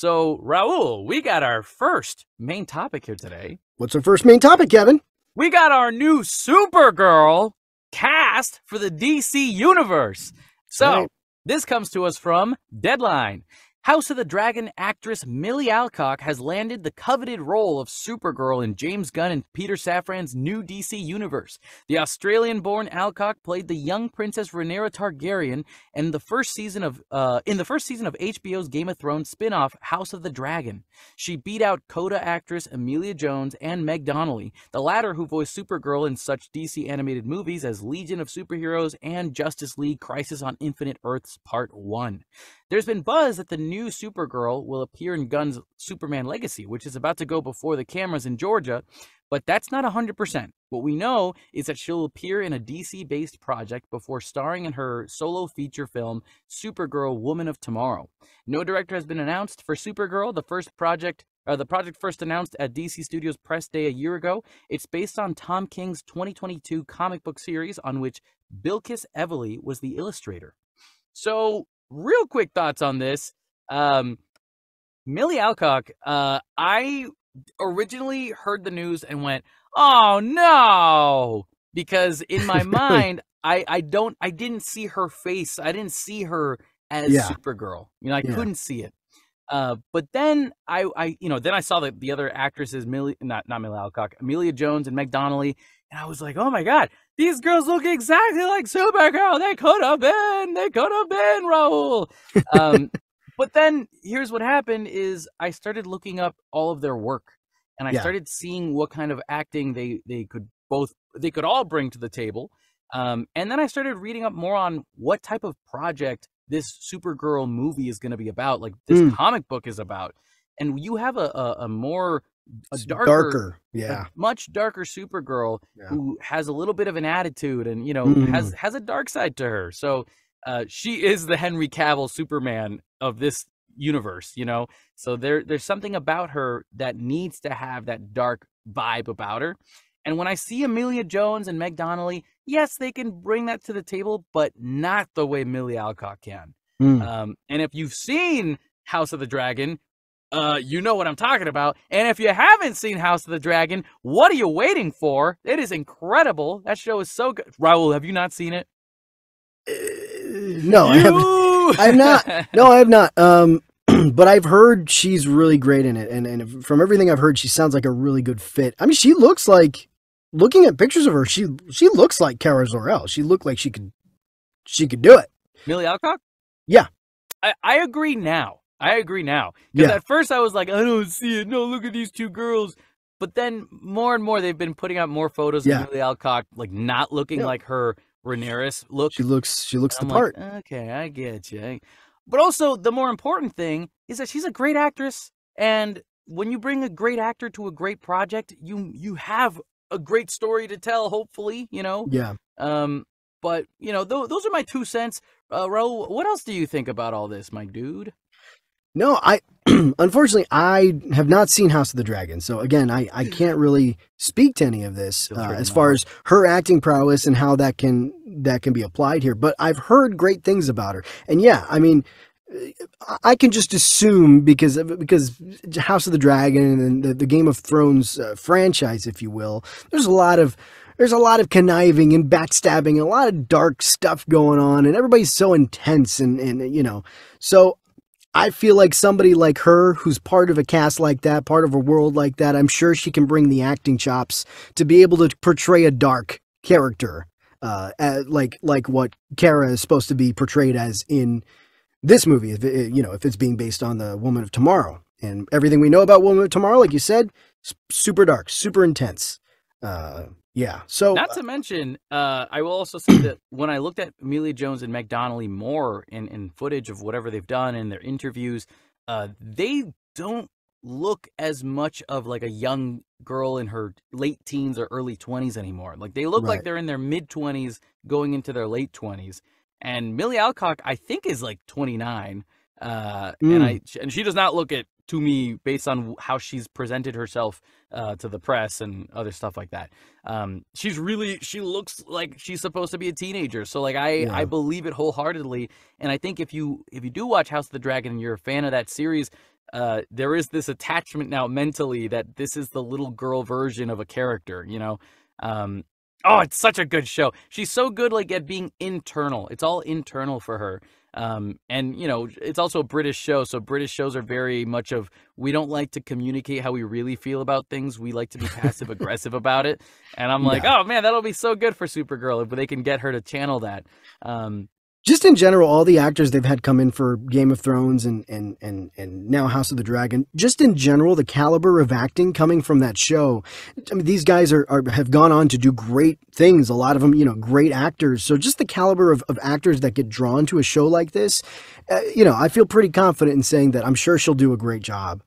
So, Raul, we got our first main topic here today. What's our first main topic, Kevin? We got our new Supergirl cast for the DC Universe. So, This comes to us from Deadline. House of the Dragon actress Millie Alcock has landed the coveted role of Supergirl in James Gunn and Peter Safran's new DC Universe. The Australian-born Alcock played the young Princess Rhaenyra Targaryen in the first season of HBO's Game of Thrones spin-off House of the Dragon. She beat out Coda actress Emilia Jones and Meg Donnelly, the latter who voiced Supergirl in such DC animated movies as Legion of Superheroes and Justice League Crisis on Infinite Earths Part 1. There's been buzz that the new Supergirl will appear in Gunn's Superman Legacy, which is about to go before the cameras in Georgia, but that's not 100%. What we know is that she'll appear in a DC-based project before starring in her solo feature film, Supergirl Woman of Tomorrow. No director has been announced for Supergirl, the project first announced at DC Studios Press Day a year ago. It's based on Tom King's 2022 comic book series on which Bilquis Evely was the illustrator. So, real quick thoughts on this. Millie Alcock, I originally heard the news and went, oh no, because in my mind, I didn't see her face. I didn't see her as Supergirl. I couldn't see it. But then then I saw the other actresses, not Millie Alcock, Emilia Jones and Meg Donnelly, and I was like, oh my God, these girls look exactly like Supergirl. They could have been, Raul. But then here's what happened is I started looking up all of their work, and I started seeing what kind of acting they could all bring to the table. And then I started reading up more on what type of project this Supergirl movie is going to be about, like this comic book is about. And you have a darker, much darker Supergirl who has a little bit of an attitude and, has a dark side to her. So she is the Henry Cavill Superman of this universe, So there's something about her that needs to have that dark vibe about her. And when I see Emilia Jones and Meg Donnelly, yes, they can bring that to the table, but not the way Millie Alcock can. And if you've seen House of the Dragon, you know what I'm talking about. And if you haven't seen House of the Dragon, what are you waiting for? It is incredible. That show is so good. Raul, have you not seen it? No, I have not. No, I have not. But I've heard she's really great in it. And from everything I've heard, she sounds like a really good fit. I mean, she looks like, looking at pictures of her, she looks like Kara Zor-El. She looked like she could do it. Millie Alcock? Yeah. I agree now. Because at first I was like, I don't see it. No, look at these two girls. But then more and more, they've been putting out more photos of Millie Alcock, like not looking like her Rhaenyra look. She looks the part. Like, okay, I get you. But also, the more important thing is that she's a great actress. And when you bring a great actor to a great project, you have a great story to tell, hopefully, Yeah. But, those are my 2 cents. Raul, what else do you think about all this, my dude? No, unfortunately, I have not seen House of the Dragon. So again, I can't really speak to any of this as far as her acting prowess and how that can be applied here. But I've heard great things about her. And yeah, I mean, I can just assume because House of the Dragon and the Game of Thrones franchise, if you will, there's a lot of conniving and backstabbing, a lot of dark stuff going on, and everybody's so intense and so I feel like somebody like her, who's part of a cast like that, part of a world like that, I'm sure she can bring the acting chops to be able to portray a dark character, like what Kara is supposed to be portrayed as in this movie, if it's being based on the Woman of Tomorrow. And everything we know about Woman of Tomorrow, like you said, super dark, super intense. Yeah. So not to mention, I will also say that when I looked at Emilia Jones and Meg Donnelly more in footage of whatever they've done in their interviews, they don't look as much of like a young girl in her late teens or early 20s anymore. Like they look like they're in their mid 20s going into their late 20s. And Millie Alcock, I think, is like 29. And she does not look to me based on how she's presented herself to the press and other stuff like that. She looks like she's supposed to be a teenager. So like I believe it wholeheartedly. And I think if you do watch House of the Dragon and you're a fan of that series, there is this attachment now mentally that this is the little girl version of a character, you know? Oh, it's such a good show. She's so good, like, at being internal. It's all internal for her. And, you know, it's also a British show, so British shows are very much of, we don't like to communicate how we really feel about things. We like to be passive-aggressive about it. And I'm like, oh, man, that'll be so good for Supergirl if they can get her to channel that. Just in general, all the actors they've had come in for Game of Thrones and now House of the Dragon, just in general, the caliber of acting coming from that show, I mean, these guys have gone on to do great things. A lot of them, you know, great actors. So just the caliber of actors that get drawn to a show like this, you know, I feel pretty confident in saying that I'm sure she'll do a great job.